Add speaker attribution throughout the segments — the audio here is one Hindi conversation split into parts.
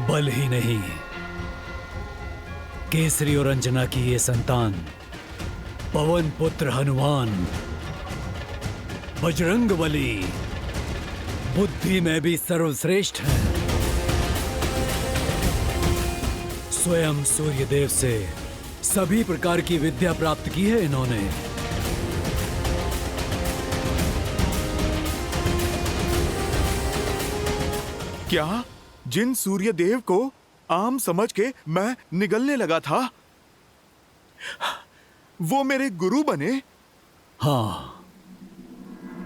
Speaker 1: बल ही नहीं, केसरी और अंजना की ये संतान पवन पुत्र हनुमान बजरंगबली बुद्धि में भी सर्वश्रेष्ठ है। स्वयं सूर्यदेव से सभी प्रकार की विद्या प्राप्त की है इन्होंने।
Speaker 2: क्या जिन सूर्यदेव को आम समझ के मैं निगलने लगा था, वो मेरे गुरु बने?
Speaker 1: हाँ,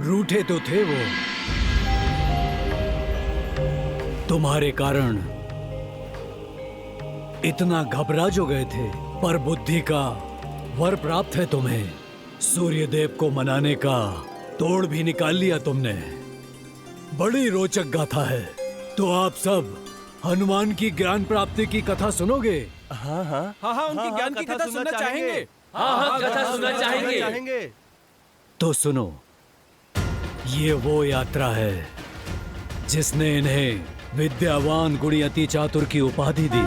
Speaker 1: रूठे तो थे वो, तुम्हारे कारण इतना घबरा जो गए थे, पर बुद्धि का वर प्राप्त है तुम्हें। सूर्यदेव को मनाने का तोड़ भी निकाल लिया तुमने। बड़ी रोचक गाथा है। तो आप सब हनुमान की ज्ञान प्राप्ति की कथा सुनोगे?
Speaker 3: हाँ हाँ हाँ हाँ, उनकी ज्ञान की कथा सुनना चाहेंगे।
Speaker 4: हाँ हाँ, कथा सुनना चाहेंगे।
Speaker 1: तो सुनो, ये वो यात्रा है जिसने इन्हें विद्यावान गुणी अति चातुर की उपाधि दी।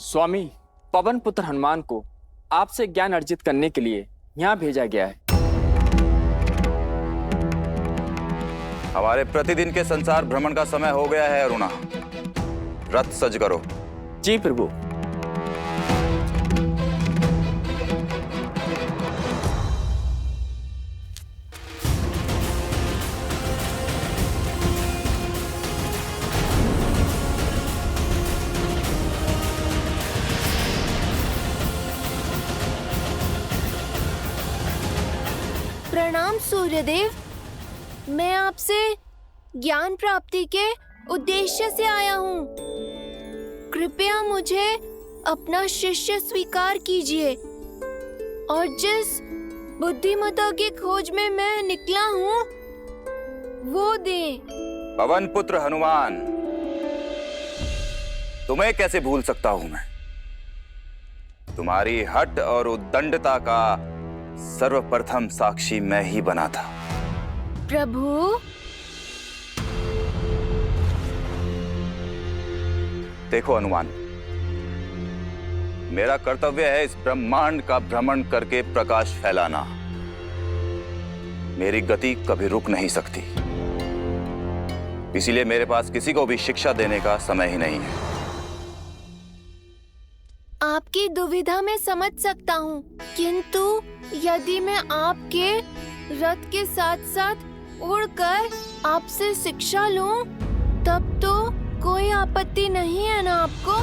Speaker 4: स्वामी, पवन पुत्र हनुमान को आपसे ज्ञान अर्जित करने के लिए यहाँ भेजा गया है।
Speaker 5: हमारे प्रतिदिन के संसार भ्रमण का समय हो गया है अरुणा। रथ सज करो।
Speaker 4: जी प्रभु।
Speaker 6: प्रणाम सूर्यदेव, मैं आपसे ज्ञान प्राप्ति के उद्देश्य से आया हूँ। कृपया मुझे अपना शिष्य स्वीकार कीजिए और जिस बुद्धिमता की खोज में मैं निकला हूँ वो दें।
Speaker 5: पवन पुत्र हनुमान, तुम्हें कैसे भूल सकता हूं मैं? तुम्हारी हठ और उद्दंडता का सर्वप्रथम साक्षी मैं ही बना था।
Speaker 6: प्रभु,
Speaker 5: देखो हनुमान, मेरा कर्तव्य है इस ब्रह्मांड का भ्रमण करके प्रकाश फैलाना। मेरी गति कभी रुक नहीं सकती, इसीलिए मेरे पास किसी को भी शिक्षा देने का समय ही नहीं है।
Speaker 6: आपकी दुविधा मैं समझ सकता हूँ, किंतु यदि मैं आपके रथ के साथ साथ उड़कर आपसे शिक्षा लूं, तब तो कोई आपत्ति नहीं है ना आपको?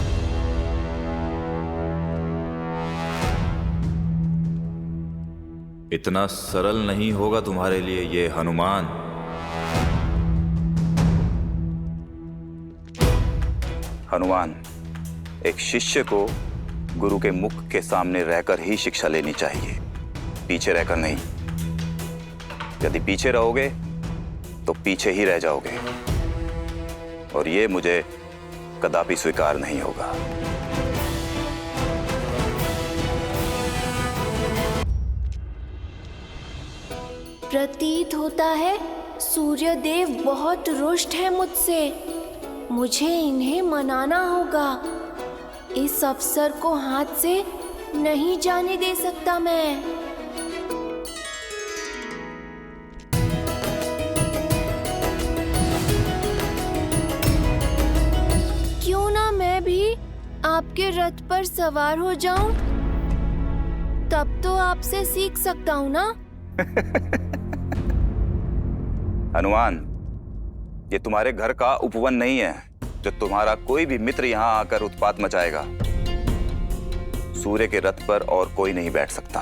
Speaker 7: इतना सरल नहीं होगा तुम्हारे लिए ये हनुमान।
Speaker 5: हनुमान, एक शिष्य को गुरु के मुख के सामने रहकर ही शिक्षा लेनी चाहिए, पीछे रहकर नहीं। यदि पीछे रहोगे तो पीछे ही रह जाओगे, और ये मुझे कदापि स्वीकार नहीं होगा।
Speaker 6: प्रतीत होता है सूर्यदेव बहुत रुष्ट है मुझसे। मुझे इन्हें मनाना होगा। इस अवसर को हाथ से नहीं जाने दे सकता मैं। क्यों ना मैं भी आपके रथ पर सवार हो जाऊं? तब तो आपसे सीख सकता हूं ना।
Speaker 5: हनुमान, ये तुम्हारे घर का उपवन नहीं है जो तुम्हारा कोई भी मित्र यहाँ आकर उत्पात मचाएगा। सूर्य के रथ पर और कोई नहीं बैठ सकता,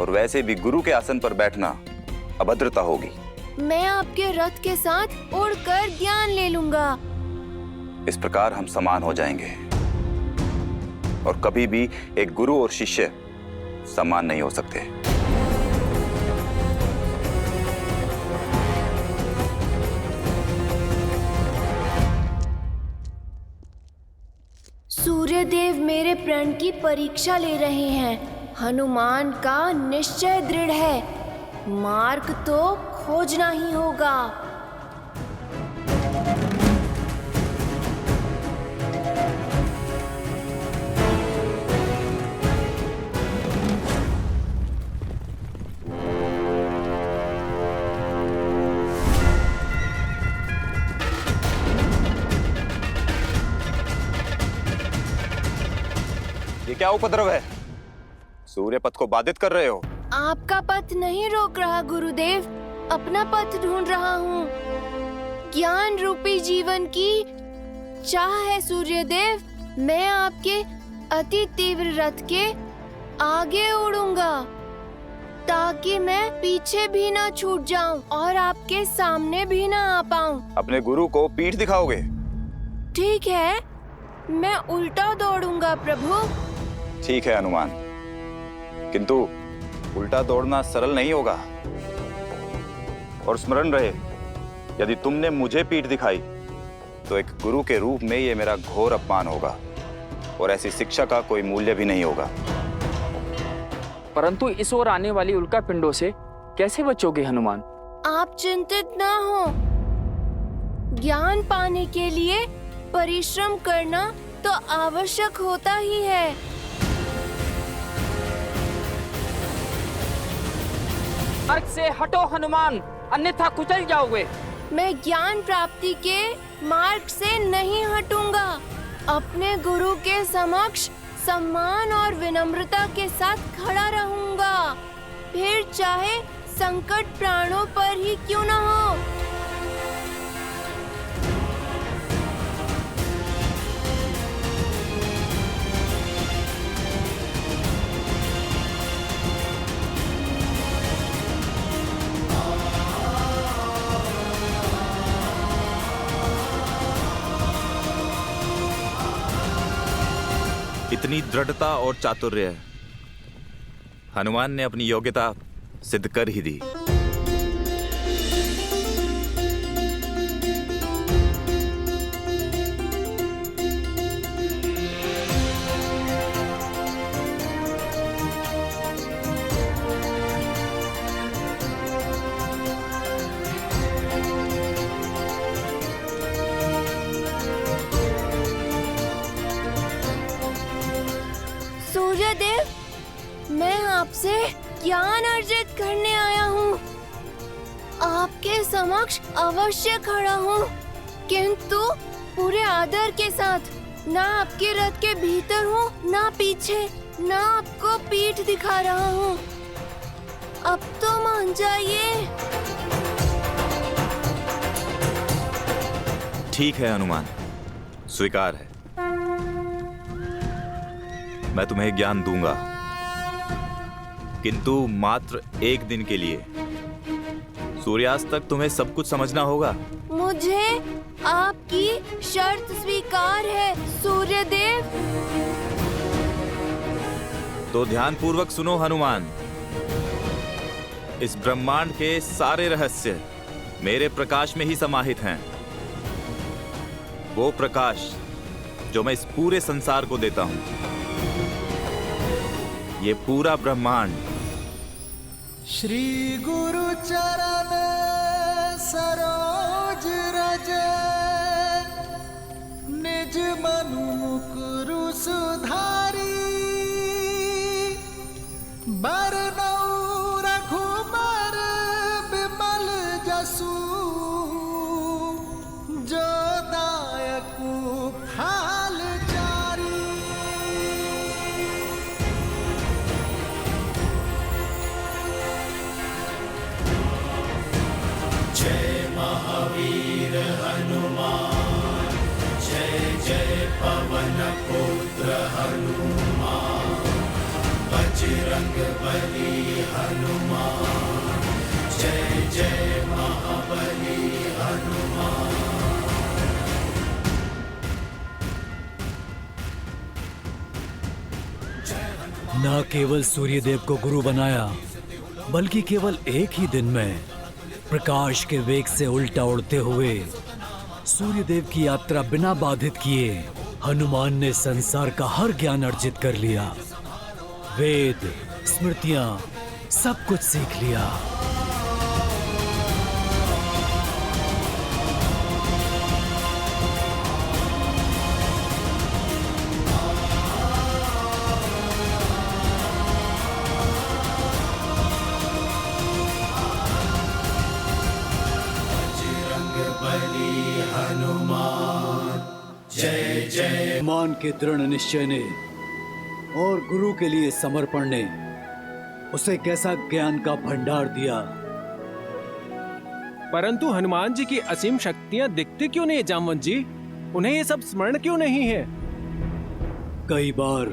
Speaker 5: और वैसे भी गुरु के आसन पर बैठना अभद्रता होगी।
Speaker 6: मैं आपके रथ के साथ उड़कर ज्ञान ले लूंगा।
Speaker 5: इस प्रकार हम समान हो जाएंगे, और कभी भी एक गुरु और शिष्य समान नहीं हो सकते।
Speaker 6: सूर्यदेव मेरे प्रण की परीक्षा ले रहे हैं। हनुमान का निश्चय दृढ़ है। मार्ग तो खोजना ही होगा।
Speaker 5: ये क्या उपद्रव है? सूर्य पथ को बाधित कर रहे हो।
Speaker 6: आपका पथ नहीं रोक रहा गुरुदेव, अपना पथ ढूंढ रहा हूँ। ज्ञान रूपी जीवन की चाह है सूर्यदेव। मैं आपके अति तीव्र रथ के आगे उड़ूंगा, ताकि मैं पीछे भी ना छूट जाऊं और आपके सामने भी ना आ पाऊं।
Speaker 5: अपने गुरु को पीठ दिखाओगे?
Speaker 6: ठीक है, मैं उल्टा दौड़ूंगा प्रभु।
Speaker 5: ठीक है हनुमान, किंतु उल्टा दौड़ना सरल नहीं होगा। और स्मरण रहे, यदि तुमने मुझे पीठ दिखाई तो एक गुरु के रूप में ये मेरा घोर अपमान होगा, और ऐसी शिक्षा का कोई मूल्य भी नहीं होगा।
Speaker 4: परंतु इस ओर आने वाली उल्का पिंडों से कैसे बचोगे हनुमान?
Speaker 6: आप चिंतित ना हो। ज्ञान पाने के लिए परिश्रम करना तो आवश्यक होता ही है।
Speaker 4: मार्ग से हटो हनुमान, अन्यथा कुचल जाओगे।
Speaker 6: मैं ज्ञान प्राप्ति के मार्ग से नहीं हटूंगा। अपने गुरु के समक्ष सम्मान और विनम्रता के साथ खड़ा रहूंगा, फिर चाहे संकट प्राणों पर ही क्यों न हो।
Speaker 7: इतनी दृढ़ता और चातुर्य हनुमान ने अपनी योग्यता सिद्ध कर ही दी।
Speaker 6: सूर्यदेव, मैं आपसे ज्ञान अर्जित करने आया हूँ। आपके समक्ष अवश्य खड़ा हूँ, किंतु पूरे आदर के साथ। ना आपके रथ के भीतर हूँ, ना पीछे, ना आपको पीठ दिखा रहा हूँ। अब तो मान जाइए।
Speaker 7: ठीक है हनुमान, स्वीकार है। मैं तुम्हें ज्ञान दूंगा, किंतु मात्र एक दिन के लिए। सूर्यास्त तक तुम्हें सब कुछ समझना होगा।
Speaker 6: मुझे आपकी शर्त स्वीकार है सूर्यदेव।
Speaker 7: तो ध्यान पूर्वक सुनो हनुमान। इस ब्रह्मांड के सारे रहस्य मेरे प्रकाश में ही समाहित हैं। वो प्रकाश जो मैं इस पूरे संसार को देता हूं। ये पूरा ब्रह्मांड
Speaker 8: श्री गुरु चरण सरोज रज निज मनु मुकुरु सुधारी बरनऊ रघुबर बिमल जसु जो दायकु फाल चारी। जय महावीर हनुमान, जय जय पवन पुत्र हनुमान, बजरंग बली हनुमान, जय जय महाबली हनुमान।
Speaker 1: न केवल सूर्यदेव को गुरु बनाया, बल्कि केवल एक ही दिन में प्रकाश के वेग से उल्टा उड़ते हुए सूर्यदेव की यात्रा बिना बाधित किए हनुमान ने संसार का हर ज्ञान अर्जित कर लिया। वेद, स्मृतियां, सब कुछ सीख लिया। हनुमान के दृढ़ निश्चय ने और गुरु के लिए समर्पण ने उसे कैसा ज्ञान का भंडार दिया।
Speaker 3: परंतु हनुमान जी की असीम शक्तियां दिखती क्यों नहीं है जामवंत जी? उन्हें ये सब स्मरण क्यों नहीं है?
Speaker 1: कई बार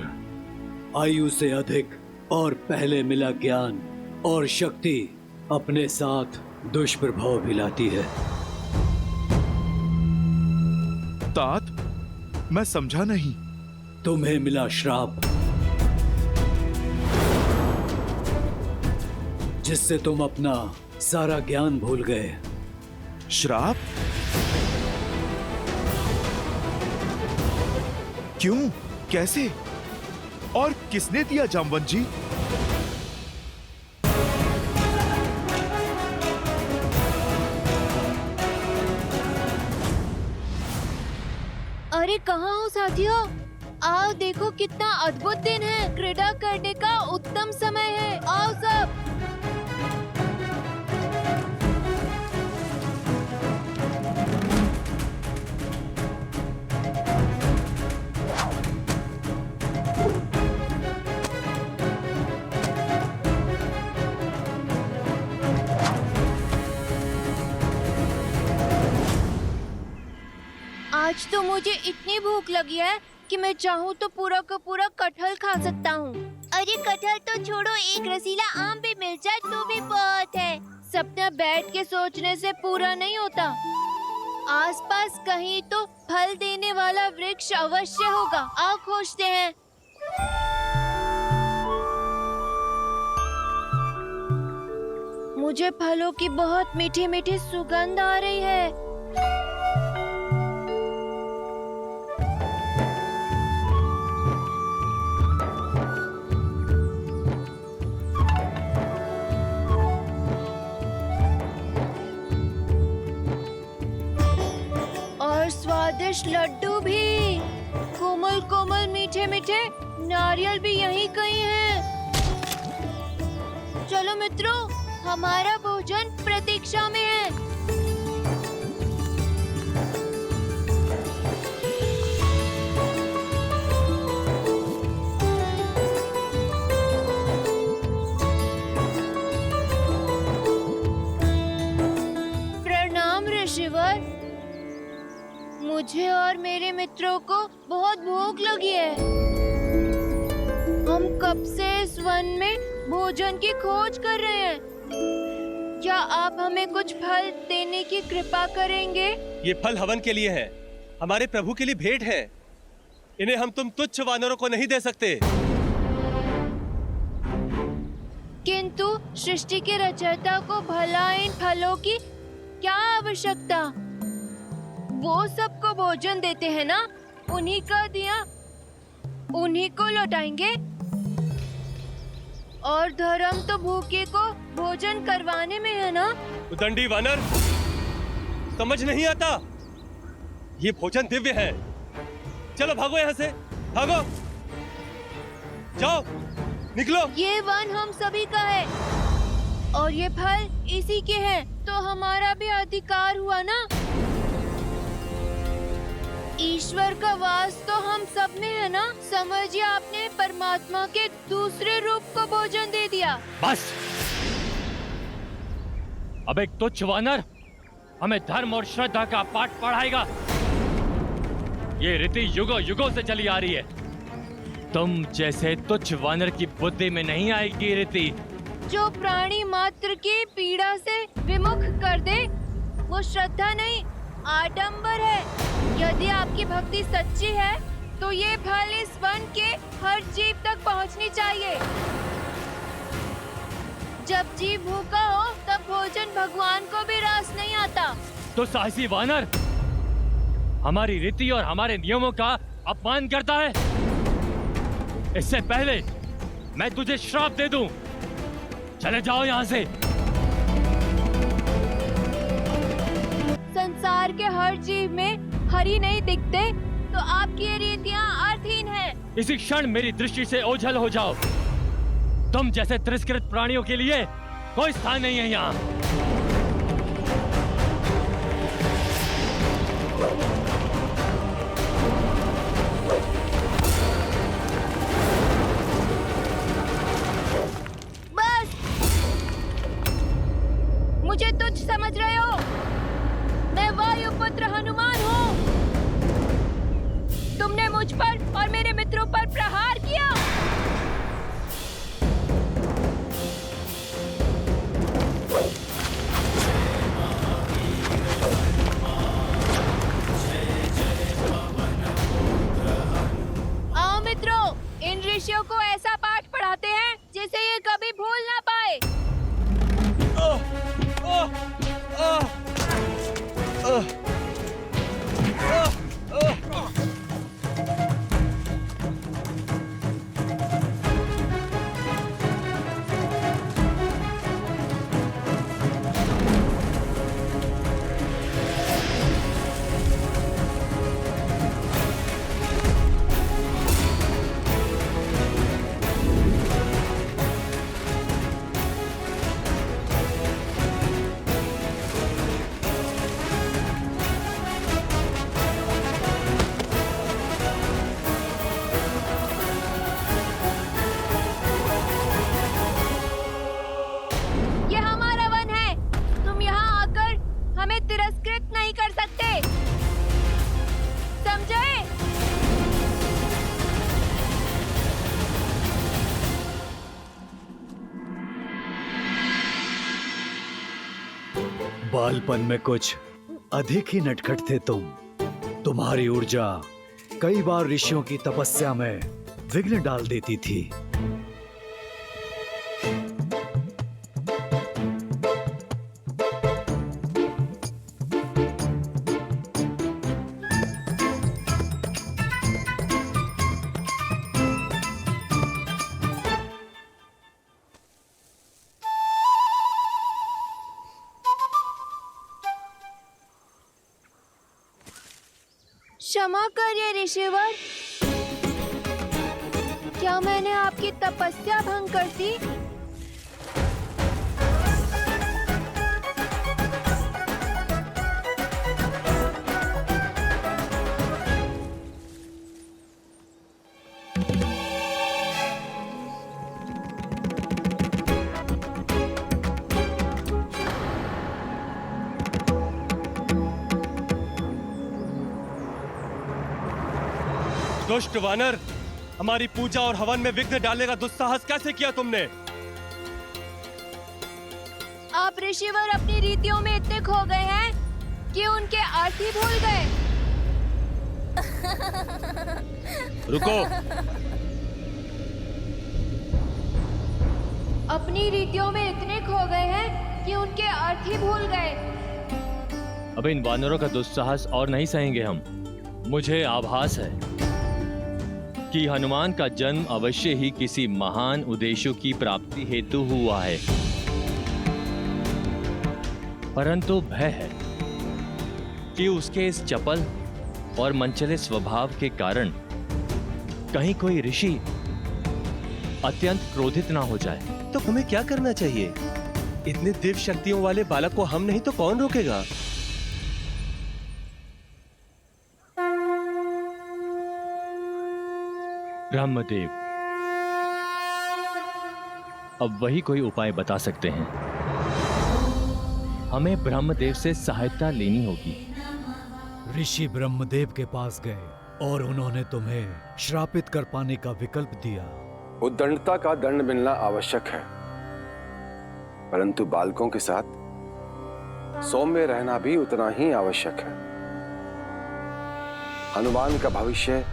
Speaker 1: आयु से अधिक और पहले मिला ज्ञान और शक्ति अपने साथ दुष्प्रभाव भी लाती है।
Speaker 2: तात, मैं समझा नहीं।
Speaker 1: तुम्हें मिला श्राप, जिससे तुम अपना सारा ज्ञान भूल गए।
Speaker 2: श्राप? क्यों? कैसे? और किसने दिया जामवंत जी?
Speaker 6: अरे कहाँ हो साथियों? आओ देखो कितना अद्भुत दिन है। क्रीड़ा करने का उत्तम समय है। आओ सब। आज तो मुझे इतनी भूख लगी है कि मैं चाहूँ तो पूरा का पूरा कटहल खा सकता हूँ। अरे कटहल तो छोड़ो, एक रसीला आम भी मिल जाए तो भी बहुत है। सपना बैठ के सोचने से पूरा नहीं होता। आसपास कहीं तो फल देने वाला वृक्ष अवश्य होगा। आओ खोजते हैं। मुझे फलों की बहुत मीठी मीठी सुगंध आ रही है। स्वादिष्ट लड्डू भी, कोमल कोमल मीठे मीठे नारियल भी यहीं कहीं हैं। चलो मित्रों, हमारा भोजन प्रतीक्षा में है। प्रणाम ऋषिवर। मुझे और मेरे मित्रों को बहुत भूख लगी है। हम कब से इस वन में भोजन की खोज कर रहे हैं। क्या आप हमें कुछ फल देने की कृपा करेंगे?
Speaker 9: ये फल हवन के लिए है, हमारे प्रभु के लिए भेंट है। इन्हें हम तुम तुच्छ वानरों को नहीं दे सकते।
Speaker 6: किंतु सृष्टि के रचयिता को भला इन फलों की क्या आवश्यकता? वो सबको भोजन देते हैं ना, उन्हीं का दिया उन्हीं को लौटाएंगे। और धर्म तो भूखे को भोजन करवाने में है ना।
Speaker 9: उदंडी वानर, समझ नहीं आता? ये भोजन दिव्य है। चलो भागो यहाँ से, भागो, जाओ, निकलो।
Speaker 6: ये वन हम सभी का है और ये फल इसी के हैं, तो हमारा भी अधिकार हुआ ना। ईश्वर का वास तो हम सब में है ना। समझिए आपने परमात्मा के दूसरे रूप को भोजन दे दिया।
Speaker 10: बस, अब एक तुच्छ वानर हमें धर्म और श्रद्धा का पाठ पढ़ाएगा। ये रीति युगों युगों से चली आ रही है। तुम जैसे तुच्छ वानर की बुद्धि में नहीं आएगी रीति।
Speaker 6: जो प्राणी मात्र की पीड़ा से विमुख कर दे, वो श्रद्धा नहीं, आडंबर है। यदि आपकी भक्ति सच्ची है, तो ये फल इस वन के हर जीव तक पहुंचनी चाहिए। जब जीव भूखा हो, तब भोजन भगवान को भी रास नहीं आता।
Speaker 10: तो साहसी वानर हमारी रीति और हमारे नियमों का अपमान करता है। इससे पहले मैं तुझे श्राप दे दूं। चले जाओ यहाँ से।
Speaker 6: संसार के हर जीव में हरि नहीं दिखते, तो आपकी ये रीतियाँ अर्थहीन हैं।
Speaker 10: इसी क्षण मेरी दृष्टि से ओझल हो जाओ। तुम जैसे तिरस्कृत प्राणियों के लिए कोई स्थान नहीं है यहाँ।
Speaker 6: बस, मुझे तुच्छ समझ रहे हो? मैं वायुपुत्र हनुमान हूँ। तुमने मुझ पर और मेरे मित्रों पर प्रहार किया। आओ मित्रों, इन ऋषियों को ऐसा पाठ पढ़ाते हैं जिसे ये कभी भूल ना पाए।
Speaker 1: बालपन में कुछ अधिक ही नटखट थे तुम। तुम्हारी ऊर्जा कई बार ऋषियों की तपस्या में विघ्न डाल देती थी।
Speaker 6: क्षमा करिए ऋषिवर, क्या मैंने आपकी तपस्या भंग कर दी?
Speaker 9: दुष्ट वानर, हमारी पूजा और हवन में विघ्न डालने का दुस्साहस कैसे किया तुमने?
Speaker 6: आप ऋषिवर अपनी रीतियों में इतने खो गए हैं कि उनके अर्थ ही भूल गए।
Speaker 9: रुको।
Speaker 6: अपनी रीतियों में इतने खो गए हैं कि उनके अर्थ ही भूल गए।
Speaker 10: अब इन वानरों का दुस्साहस और नहीं सहेंगे हम। मुझे आभास है कि हनुमान का जन्म अवश्य ही किसी महान उद्देश्य की प्राप्ति हेतु हुआ है, परंतु भय है कि उसके इस चपल और मनचले स्वभाव के कारण कहीं कोई ऋषि अत्यंत क्रोधित ना हो जाए।
Speaker 9: तो हमें क्या करना चाहिए? इतने दिव्य शक्तियों वाले बालक को हम नहीं तो कौन रोकेगा?
Speaker 10: ब्रह्मदेव अब वही कोई उपाय बता सकते हैं। हमें ब्रह्मदेव से सहायता लेनी होगी।
Speaker 1: ऋषि ब्रह्मदेव के पास गए और उन्होंने तुम्हें श्रापित कर पाने का विकल्प दिया।
Speaker 11: उद्दंडता का दंड मिलना आवश्यक है, परंतु बालकों के साथ सौम्य रहना भी उतना ही आवश्यक है। हनुमान का भविष्य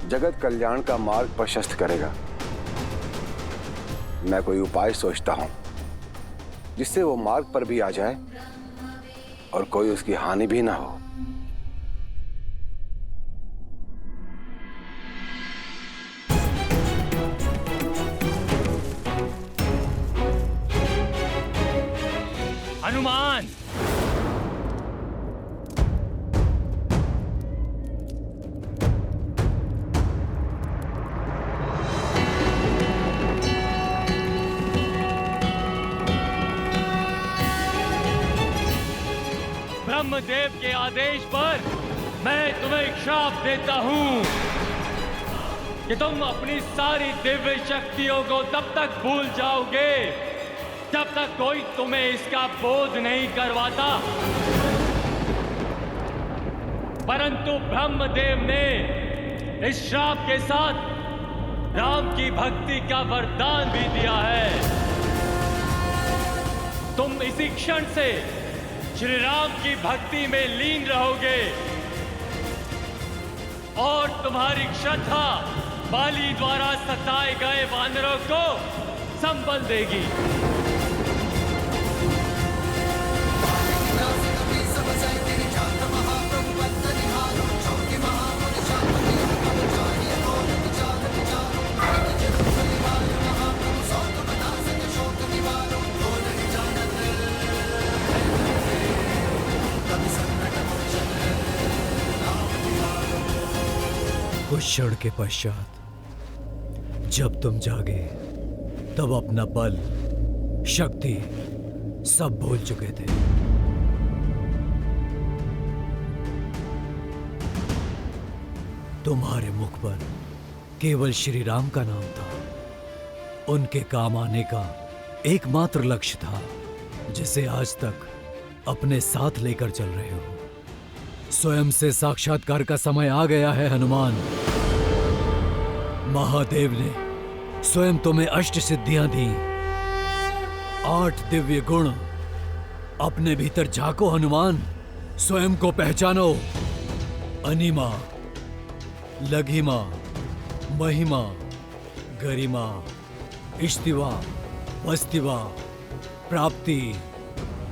Speaker 11: जगत कल्याण का मार्ग प्रशस्त करेगा। मैं कोई उपाय सोचता हूं जिससे वो मार्ग पर भी आ जाए और कोई उसकी हानि भी ना हो।
Speaker 10: हनुमान, ब्रह्मदेव के आदेश पर मैं तुम्हें श्राप देता हूं कि तुम अपनी सारी दिव्य शक्तियों को तब तक भूल जाओगे जब तक कोई तुम्हें इसका बोध नहीं करवाता। परंतु ब्रह्मदेव ने इस श्राप के साथ राम की भक्ति का वरदान भी दिया है। तुम इसी क्षण से श्री राम की भक्ति में लीन रहोगे और तुम्हारी श्रद्धा बाली द्वारा सताए गए वानरों को संबल देगी।
Speaker 1: कुछ क्षण के पश्चात जब तुम जागे तब अपना बल, शक्ति सब भूल चुके थे। तुम्हारे मुख पर केवल श्री राम का नाम था। उनके काम आने का एकमात्र लक्ष्य था जिसे आज तक अपने साथ लेकर चल रहे हो। स्वयं से साक्षात्कार का समय आ गया है हनुमान। महादेव ने स्वयं तुम्हें अष्ट सिद्धियां दी, 8 दिव्य गुण अपने भीतर झांको हनुमान। स्वयं को पहचानो। अनिमा, लघिमा, महिमा, गरिमा, इष्टिवा, वस्तिवा, प्राप्ति,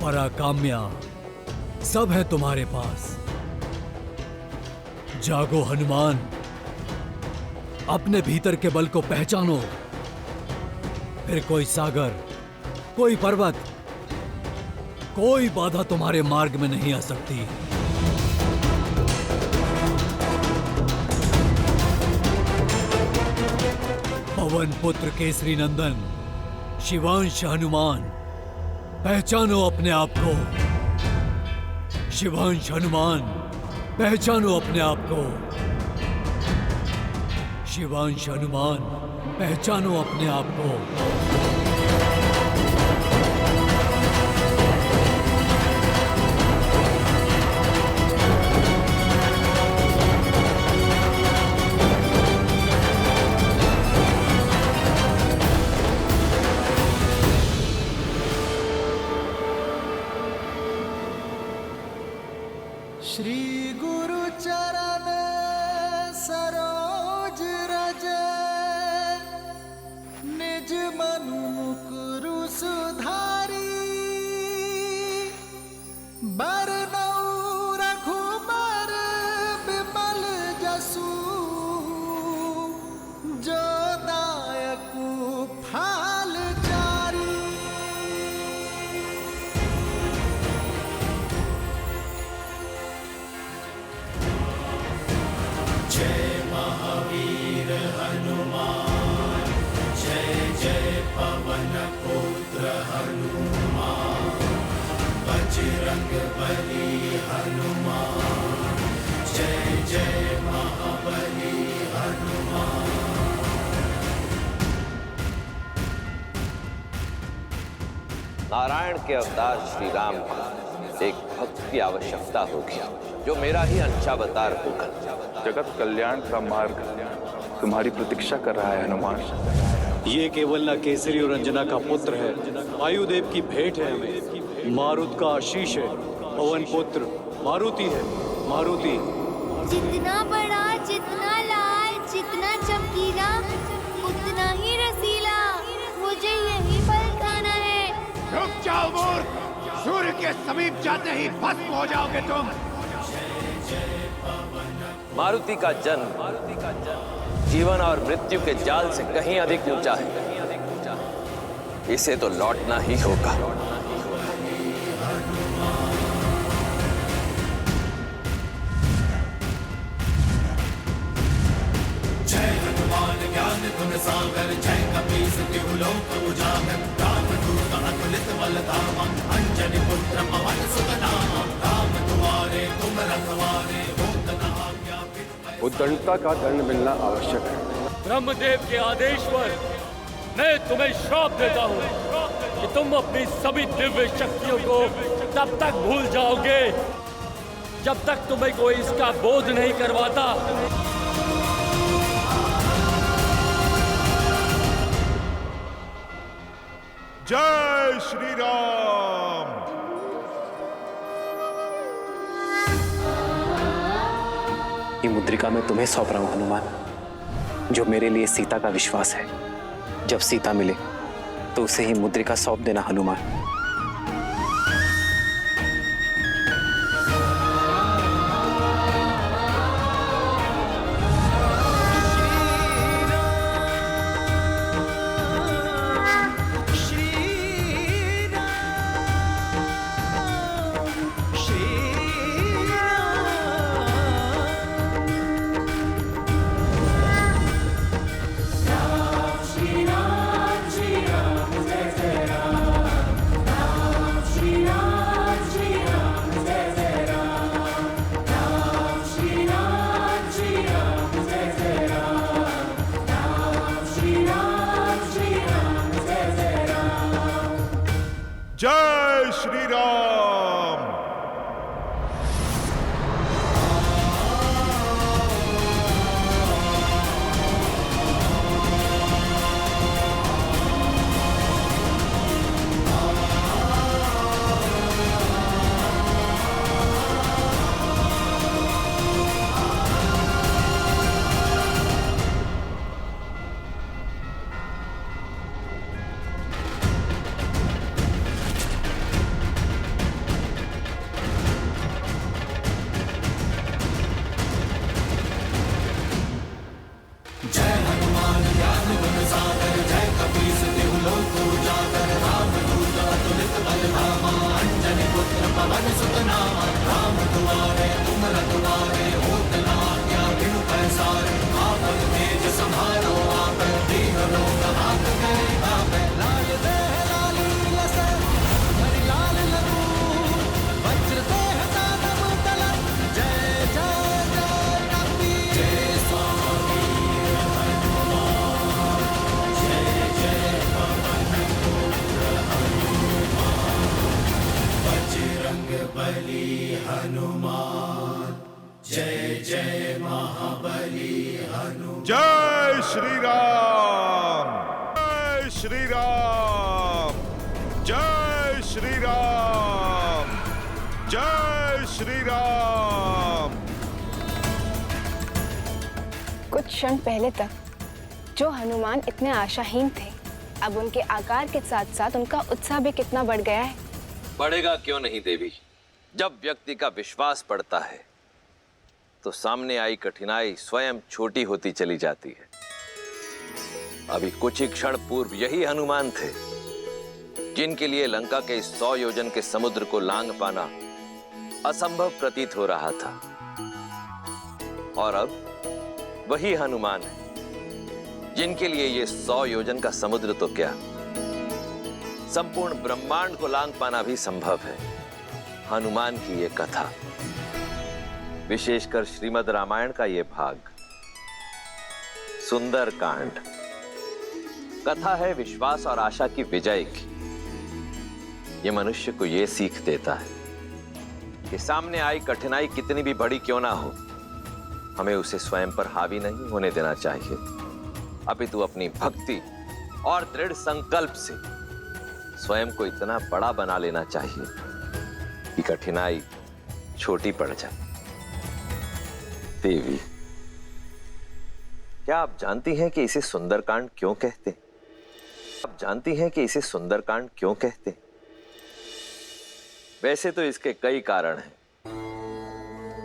Speaker 1: पराकाम्या सब है तुम्हारे पास। जागो हनुमान, अपने भीतर के बल को पहचानो। फिर कोई सागर, कोई पर्वत, कोई बाधा तुम्हारे मार्ग में नहीं आ सकती। पवन पुत्र केसरी नंदन, शिवांश हनुमान, पहचानो अपने आप को। शिवांश हनुमान, पहचानो अपने आप को। शिवांश हनुमान, पहचानो अपने आप को।
Speaker 8: श्री गुरु चरण सरोज रज निज मनु मुकुरु सुधारी बरनऊ रघुबर बिमल जसु जो दायकु फाल चारी। जय महावीर हनुमान जय जय पवन पुत्र हनुमान बजरंग बली हनुमान जय जय महाबली हनुमान।
Speaker 12: नारायण के अवतार श्री राम को एक भक्त की आवश्यकता होगी जो मेरा ही अंशावतार होगा।
Speaker 2: जगत कल्याण का मार्ग तुम्हारी प्रतीक्षा कर रहा है हनुमान।
Speaker 1: ये केवल न केसरी और अंजना का पुत्र है, वायुदेव की भेंट है हमें। मारुत का आशीष है, पवन पुत्र मारुति है, मारुति।
Speaker 6: जितना बड़ा जितना लाल जितना चमकीला उतना ही रसीला, मुझे यही फल खाना है।
Speaker 13: रुक जाओ मूर्ख, सूर्य के समीप जाते ही भस्म हो जाओगे तुम।
Speaker 12: मारुति का जन्म जीवन और मृत्यु के जाल से कहीं अधिक ऊंचा है, इसे तो लौटना ही होगा।
Speaker 8: जय हनुमान ज्ञान गुण सागर जय कपीस तिहु लोक उजागर रामदूत अतुलित बल धामा अंजनी पुत्र पवन सुत नामा राम दुआरे तुम रखवारे होत न आज्ञा बिनु
Speaker 11: उद्दंडता का दंड मिलना आवश्यक है।
Speaker 10: ब्रह्मदेव के आदेश पर मैं तुम्हें श्राप देता हूँ कि तुम अपनी सभी दिव्य शक्तियों को तब तक भूल जाओगे जब तक तुम्हें कोई इसका बोध नहीं करवाता।
Speaker 2: जय श्री राम।
Speaker 14: ये मुद्रिका मैं तुम्हें सौंप रहा हूं हनुमान, जो मेरे लिए सीता का विश्वास है। जब सीता मिले तो उसे ही मुद्रिका सौंप देना हनुमान।
Speaker 2: जय श्री राम। जय श्री राम। जय श्री राम। जय श्री राम। जय श्री राम।
Speaker 15: कुछ क्षण पहले तक जो हनुमान इतने आशाहीन थे, अब उनके आकार के साथ साथ उनका उत्साह भी कितना बढ़ गया है।
Speaker 12: बढ़ेगा क्यों नहीं देवी? जब व्यक्ति का विश्वास बढ़ता है तो सामने आई कठिनाई स्वयं छोटी होती चली जाती है। अभी कुछ ही क्षण पूर्व यही हनुमान थे जिनके लिए लंका के 100 योजन के समुद्र को लांघ पाना असंभव प्रतीत हो रहा था, और अब वही हनुमान है जिनके लिए ये 100 योजन का समुद्र तो क्या, संपूर्ण ब्रह्मांड को लांघ पाना भी संभव है। हनुमान की ये कथा, विशेषकर श्रीमद् रामायण का ये भाग, सुंदर कांड, कथा है विश्वास और आशा की विजय की। ये मनुष्य को ये सीख देता है कि सामने आई कठिनाई कितनी भी बड़ी क्यों ना हो, हमें उसे स्वयं पर हावी नहीं होने देना चाहिए, अपितु अपनी भक्ति और दृढ़ संकल्प से स्वयं को इतना बड़ा बना लेना चाहिए कि कठिनाई छोटी पड़ जाए। देवी, क्या आप जानती हैं कि इसे सुंदरकांड क्यों कहते हैं? आप जानती हैं कि इसे सुंदरकांड क्यों कहते हैं? वैसे तो इसके कई कारण हैं,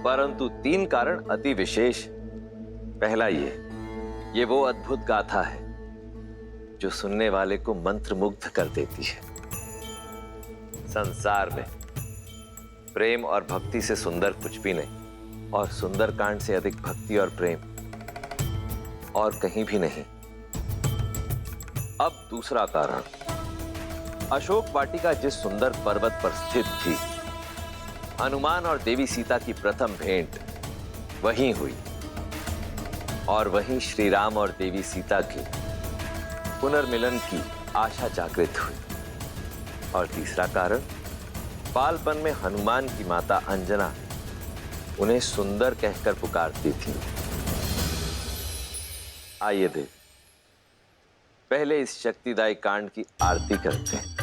Speaker 12: परंतु 3 कारण अति विशेष। पहला ये वो अद्भुत गाथा है जो सुनने वाले को मंत्रमुग्ध कर देती है। संसार में प्रेम और भक्ति से सुंदर कुछ भी नहीं, और सुंदरकांड से अधिक भक्ति और प्रेम और कहीं भी नहीं। अब दूसरा कारण, अशोक वाटिका जिस सुंदर पर्वत पर स्थित थी, हनुमान और देवी सीता की प्रथम भेंट वहीं हुई, और वहीं श्री राम और देवी सीता के पुनर्मिलन की आशा जागृत हुई। और तीसरा कारण, बालपन में हनुमान की माता अंजना उन्हें सुंदर कहकर पुकारती थी। आइए देव, पहले इस शक्तिदायी कांड की आरती करते हैं।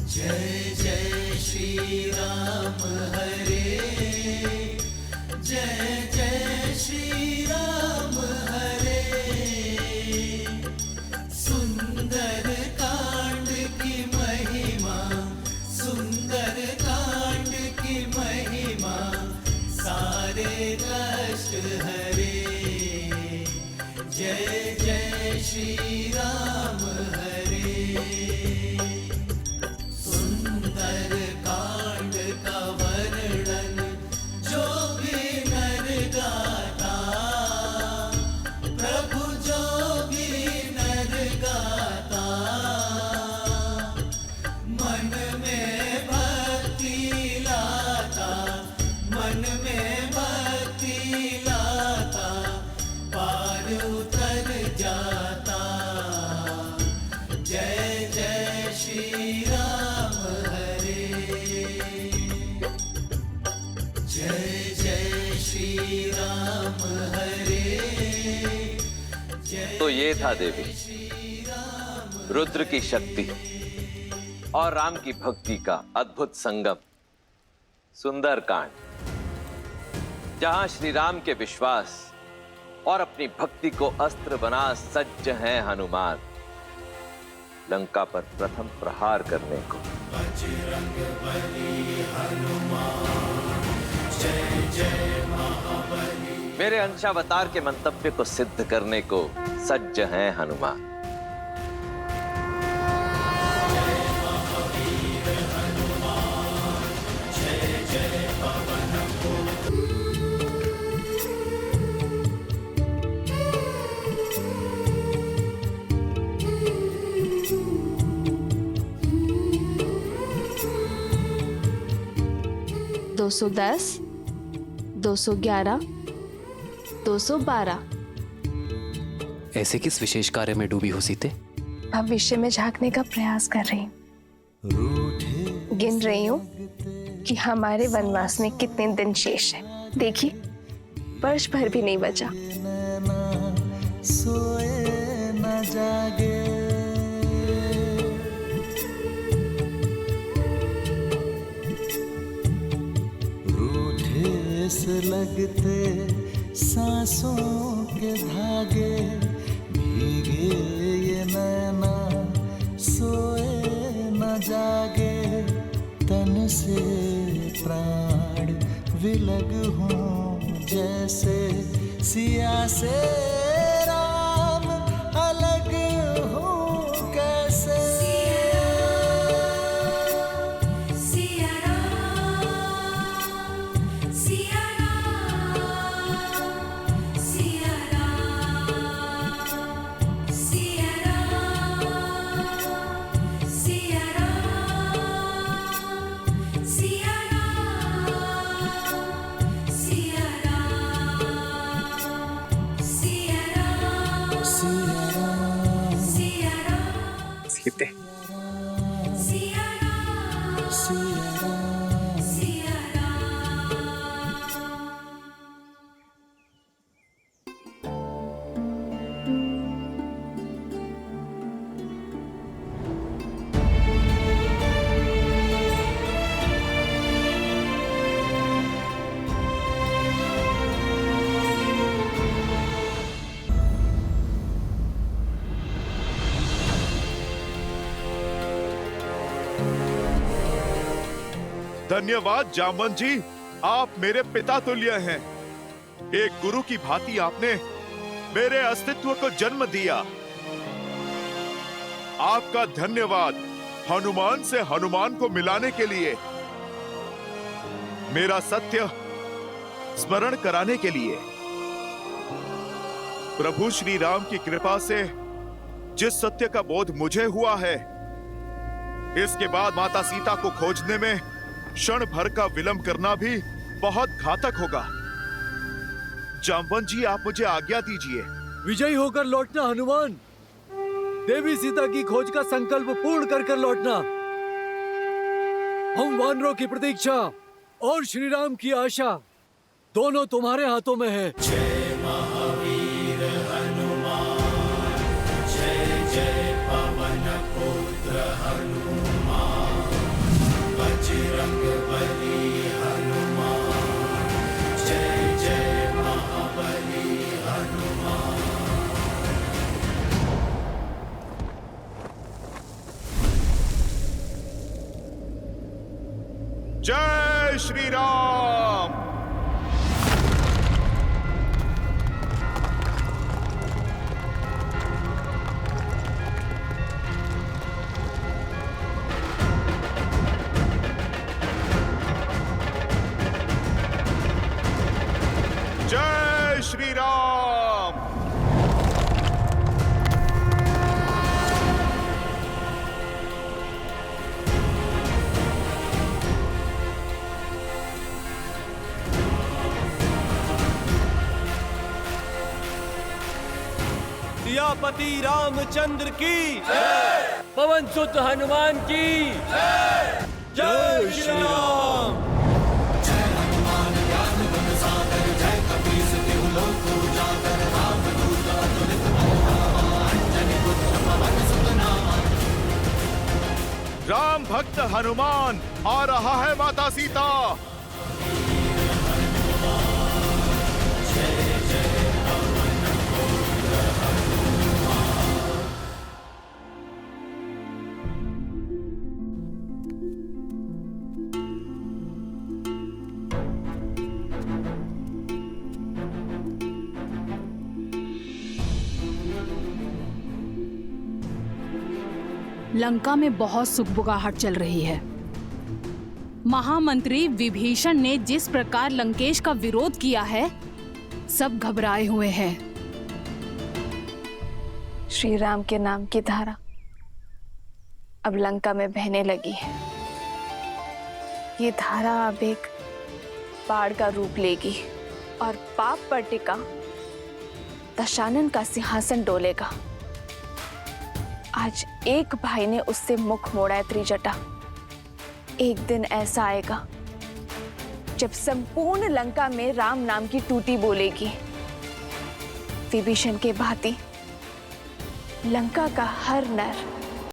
Speaker 8: जय जय श्री राम हरे, जय जय श्री राम हरे। सुंदर कांड की महिमा, सुंदर कांड की महिमा, सारे कष्ट हरे। जय जय श्री राम हरे। सुंदर कांड का वर्णन जो भी नर गाता, प्रभु जो भी नर गाता, मन में भक्ति लाता, मन में भक्ति लाता, पार उतर जाता। जय जय श्री राम हरे, जय जय श्री राम हरे।
Speaker 12: तो ये था देवी रुद्र की शक्ति और राम की भक्ति का अद्भुत संगम, सुंदरकांड, जहां श्री राम के विश्वास और अपनी भक्ति को अस्त्र बना सज्ज हैं हनुमान, लंका पर प्रथम प्रहार करने को।
Speaker 8: बजरंग बली हनुमान, जय जय महाबली।
Speaker 12: मेरे अंशावतार के मंतव्य को सिद्ध करने को सज्ज हैं हनुमान।
Speaker 8: जय महावीर हनुमान, जय जय पवन पुत्र।
Speaker 6: दो 210, 211, 212।
Speaker 14: ऐसे किस विशेष कार्य में डूबी हो सीते?
Speaker 15: भविष्य में झांकने का प्रयास कर रही हूँ। गिन रही हूँ कि हमारे वनवास में कितने दिन शेष है। देखिए, वर्ष भर भी नहीं बचा।
Speaker 8: सोए न जागे, रूठे
Speaker 16: लगते सांसों के धागे, भीगे ये नैना सोए न जागे, तन से प्राण विलग हूँ जैसे सिया से राम अलग हूँ कैसे।
Speaker 14: सीते,
Speaker 2: धन्यवाद जामवंत जी, आप मेरे पिता तुल्य हैं। एक गुरु की भांति आपने मेरे अस्तित्व को जन्म दिया। आपका धन्यवाद हनुमान से हनुमान को मिलाने के लिए, मेरा सत्य स्मरण कराने के लिए। प्रभु श्री राम की कृपा से जिस सत्य का बोध मुझे हुआ है, इसके बाद माता सीता को खोजने में क्षण भर का विलंब करना भी बहुत घातक होगा। जामवंत जी, आप मुझे आज्ञा दीजिए।
Speaker 1: विजयी होकर लौटना हनुमान, देवी सीता की खोज का संकल्प पूर्ण कर कर लौटना। हम वानरों की प्रतीक्षा और श्री राम की आशा दोनों तुम्हारे हाथों में है।
Speaker 8: जय महावीर हनुमान, जय जय पवन पुत्र हनुमान, बजरंग बली हनुमान, जय जय महाबली हनुमान।
Speaker 2: जय श्री राम। जय श्री राम।
Speaker 9: सियापति रामचंद्र की जय, पवन सुत हनुमान की जय, जय श्री राम।
Speaker 2: राम भक्त हनुमान आ रहा है माता सीता।
Speaker 17: लंका में बहुत सुगबुगाहट चल रही है। महामंत्री विभीषण ने जिस प्रकार लंकेश का विरोध किया है, सब घबराए हुए हैं।
Speaker 15: श्री राम के नाम की धारा अब लंका में बहने लगी है। ये धारा अब एक बाढ़ का रूप लेगी और पाप पर टिका दशानन का सिंहासन डोलेगा। आज एक भाई ने उससे मुख मोड़ा है त्रिजटा। एक दिन ऐसा आएगा जब संपूर्ण लंका में राम नाम की टूटी बोलेगी। विभीषण के भांति लंका का हर नर